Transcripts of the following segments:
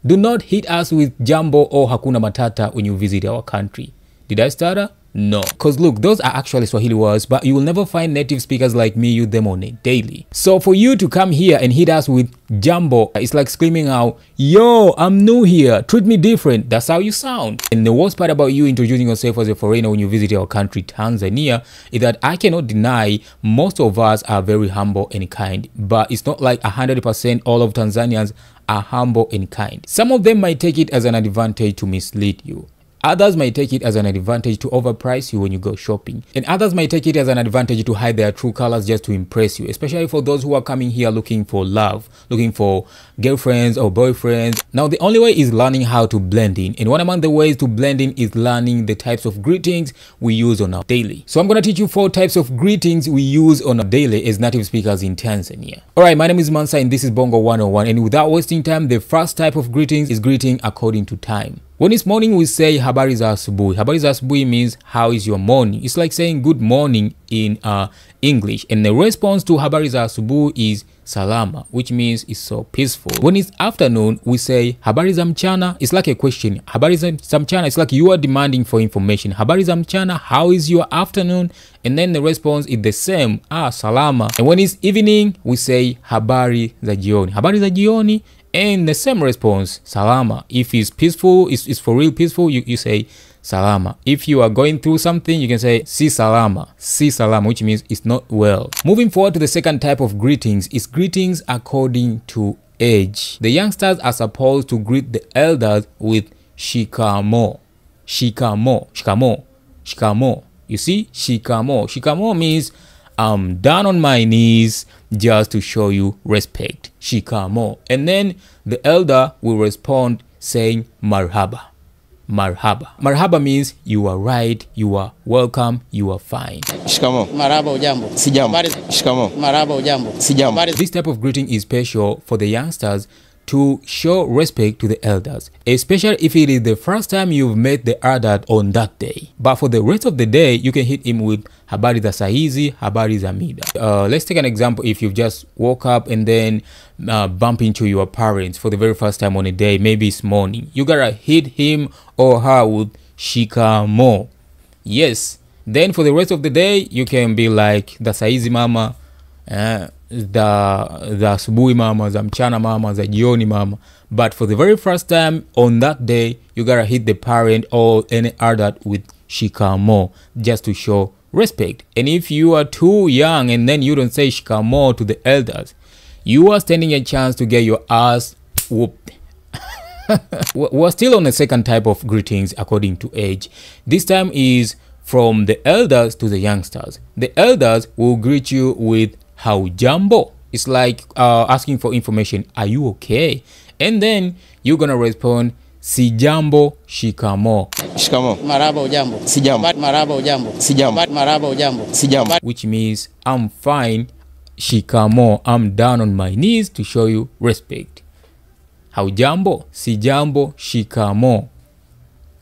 Do not hit us with jambo or hakuna matata when you visit our country. Did I stutter? No, because look, those are actually Swahili words, but you will never find native speakers like me use them on a daily. So for you to come here and hit us with jambo, it's like screaming out, yo, I'm new here, treat me different. That's how you sound. And the worst part about you introducing yourself as a foreigner when you visit our country, Tanzania, is that I cannot deny most of us are very humble and kind, but it's not like 100% all of Tanzanians are humble and kind. Some of them might take it as an advantage to mislead you. Others might take it as an advantage to overprice you when you go shopping. And others might take it as an advantage to hide their true colors just to impress you, especially for those who are coming here looking for love, looking for girlfriends or boyfriends. Now, the only way is learning how to blend in. And one among the ways to blend in is learning the types of greetings we use on our daily. So I'm going to teach you 4 types of greetings we use on our daily as native speakers in Tanzania. Alright, my name is Mansa and this is Bongo 101. And without wasting time, the first type of greetings is greeting according to time. When it's morning, we say habari za asubuhi. Habari za asubuhi means how is your morning. It's like saying good morning in English. And the response to habari za asubuhi is salama, which means it's so peaceful. When it's afternoon, we say habari za mchana. It's like a question. Habari za mchana, it's like you are demanding for information. Habari za mchana, how is your afternoon? And then the response is the same, salama. And when it's evening, we say habari za jioni. Habari za jioni. And the same response, salama. If it's peaceful, it's for real peaceful, you say salama. If you are going through something, you can say si salama, which means it's not well. Moving forward to the second type of greetings is greetings according to age. The youngsters are supposed to greet the elders with shikamo. Shikamo. You see, shikamo. Shikamo means I'm down on my knees just to show you respect. Shikamo. And then the elder will respond saying marhaba. Marhaba means you are right, you are welcome, you are fine. Shikamo. Marhaba ujambo. Sijambo. Shikamo. Marhaba ujambo. Sijambo. This type of greeting is special for the youngsters to show respect to the elders, especially if it is the first time you've met the elder on that day. But for the rest of the day, you can hit him with habari za saizi, habari za mida. Let's take an example. If you've just woke up and then bump into your parents for the very first time on a day, maybe it's morning, you gotta hit him or her with shikamo. Yes. Then for the rest of the day, you can be like the saizi mama, the asubuhi mama, za mchana mama, za jioni mama. But for the very first time on that day, you gotta hit the parent or any adult with shikamo just to show respect. And if you are too young and then you don't say shikamo to the elders, you are standing a chance to get your ass whooped. We're still on the second type of greetings according to age. This time is from the elders to the youngsters. The elders will greet you with haujambo. It's like asking for information. Are you okay? And then you're gonna respond sijambo shikamo. Shikamo. Marhaba ujambo. Sijambo. Marhaba ujambo. Sijambo. Marhaba ujambo. Sijambo. Which means I'm fine. Shikamo. I'm down on my knees to show you respect. Haujambo, sijambo, shikamo.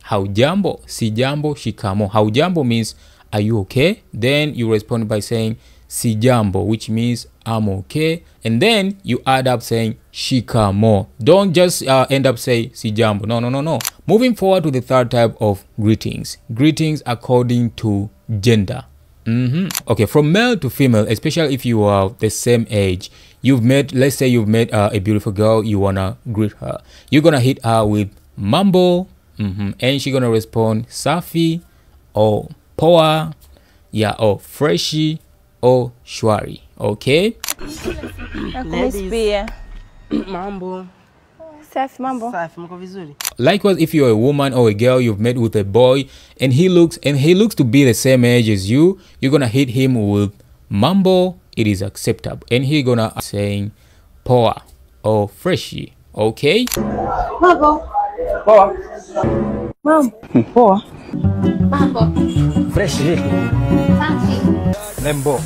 Haujambo, sijambo, shikamo. Haujambo means are you okay? Then you respond by saying sijambo, which means I'm okay. And then you add up saying shikamo. Don't just end up saying sijambo. No. Moving forward to the third type of greetings. Greetings according to gender. Okay, from male to female, especially if you are the same age, let's say you've met a beautiful girl, you wanna greet her. You're gonna hit her with mambo, and she's gonna respond safi or poa, or freshi or shwari. Okay. Mambo. Likewise, if you're a woman or a girl, you've met with a boy and he looks to be the same age as you, you're gonna hit him with mambo. It is acceptable, and he's gonna saying poa or freshy. Okay. Mambo. Poa. Mambo. Poa. Mambo. Fresh Lembo.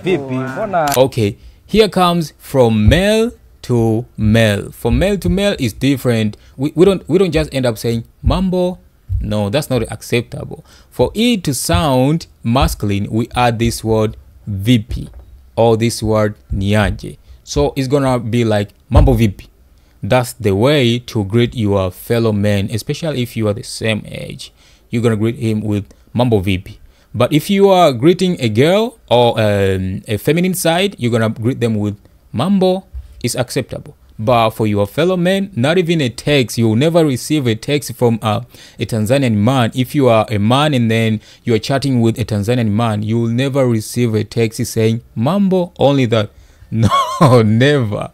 Vipi. Okay, here comes from male to male. From male to male is different. We don't just end up saying mambo. No, that's not acceptable. For it to sound masculine, we add this word vipi or this word niaje. So it's gonna be like mambo vipi, That's the way to greet your fellow man, especially if you are the same age. You're gonna greet him with mambo vipi. But if you are greeting a girl or a feminine side, you're gonna greet them with mambo. Is acceptable. But for your fellow men, not even a text. You will never receive a text from a Tanzanian man. If you are a man and then you are chatting with a Tanzanian man, you will never receive a text saying mambo. Only that. No, never.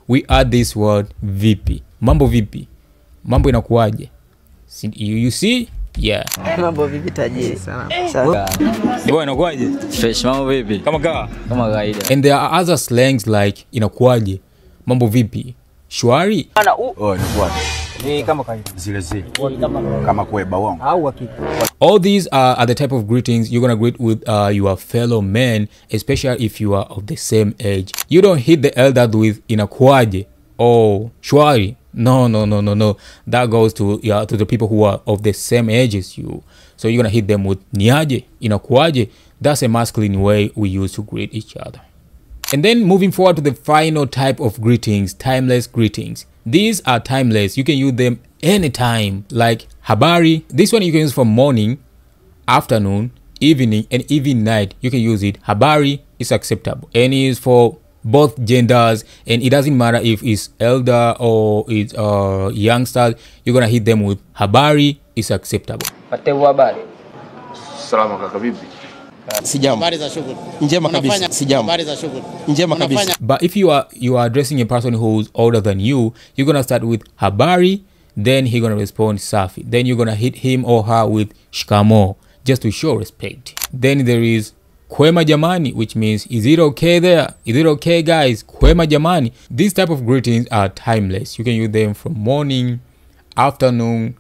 We add this word vipi. Mambo vipi. Mambo inakuaje. You see? Yeah. Mambo vipi tajiri sana. Boy inakuaje? Fresh, mambo vipi? Kama kawaida. And there are other slangs like inakuaje. Mambo vipi. Shwari. Ni kama kawaida. Zile. Kama kueba wangu. Au hakika. All these are the type of greetings you're gonna greet with your fellow men, especially if you are of the same age. You don't hit the elder with inakuaje or shwari. No. That goes to the people who are of the same age as you. So you're gonna hit them with niaje, inakuaje. That's a masculine way we use to greet each other. And then moving forward to the final type of greetings, timeless greetings. These are timeless. You can use them anytime, like habari. This one you can use for morning, afternoon, evening, and even night. You can use it. Habari is acceptable. And it is for both genders, and it doesn't matter if it's elder or it's youngsters. You're gonna hit them with habari is acceptable. Salama kaka vipi? Sijambo. Habari za shughuli. Njema kabisa. Sijambo. Habari za shughuli. Njema kabisa. But if you are addressing a person who's older than you, you're gonna start with habari, then he's gonna respond safi. Then you're gonna hit him or her with shikamo, just to show respect. Then there is kwema jamani, which means is it okay there? Is it okay guys? Kwema jamani. These type of greetings are timeless. You can use them from morning, afternoon,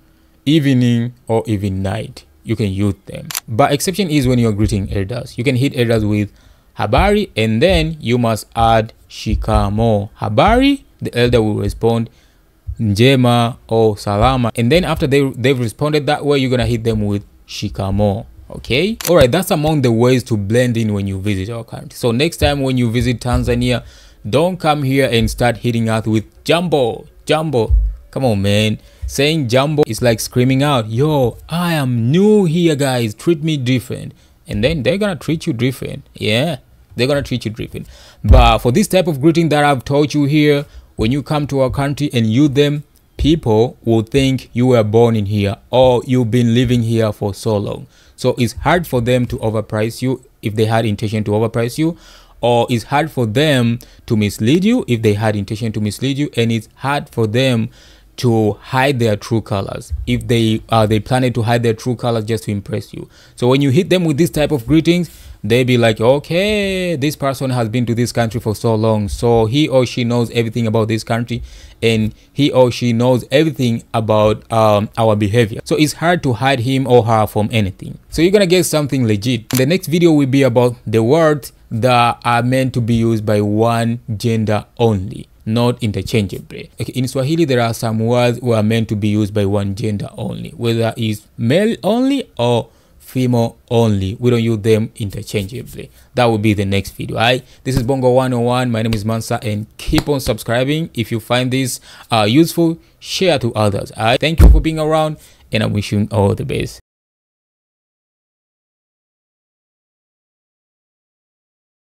evening, or even night. You can use them. But exception is when you're greeting elders. You can hit elders with habari and then you must add shikamo. Habari, the elder will respond njema or salama. And then after they've responded that way, you're gonna hit them with shikamo. Okay, all right, that's among the ways to blend in when you visit our country. So next time when you visit Tanzania, don't come here and start hitting out with jambo. Come on, man. Saying jambo is like screaming out, yo, I am new here, guys, treat me different. And then they're gonna treat you different. Yeah, they're gonna treat you different. But for this type of greeting that I've taught you here, when you come to our country and use them, people will think you were born in here or you've been living here for so long. So it's hard for them to overprice you if they had intention to overprice you, or it's hard for them to mislead you if they had intention to mislead you, and it's hard for them to hide their true colors if they planned to hide their true colors just to impress you. So when you hit them with this type of greetings, they be like, okay, this person has been to this country for so long, so he or she knows everything about this country and he or she knows everything about our behavior. So it's hard to hide him or her from anything. So you're gonna get something legit. The next video will be about the words that are meant to be used by one gender only, not interchangeably. Okay, in Swahili, there are some words who are meant to be used by one gender only, whether it's male only or female only. We don't use them interchangeably. That will be the next video. Alright, this is Bongo 101. My name is Mansa, and keep on subscribing. If you find this useful, share to others. Alright, thank you for being around, and I'm wishing all the best.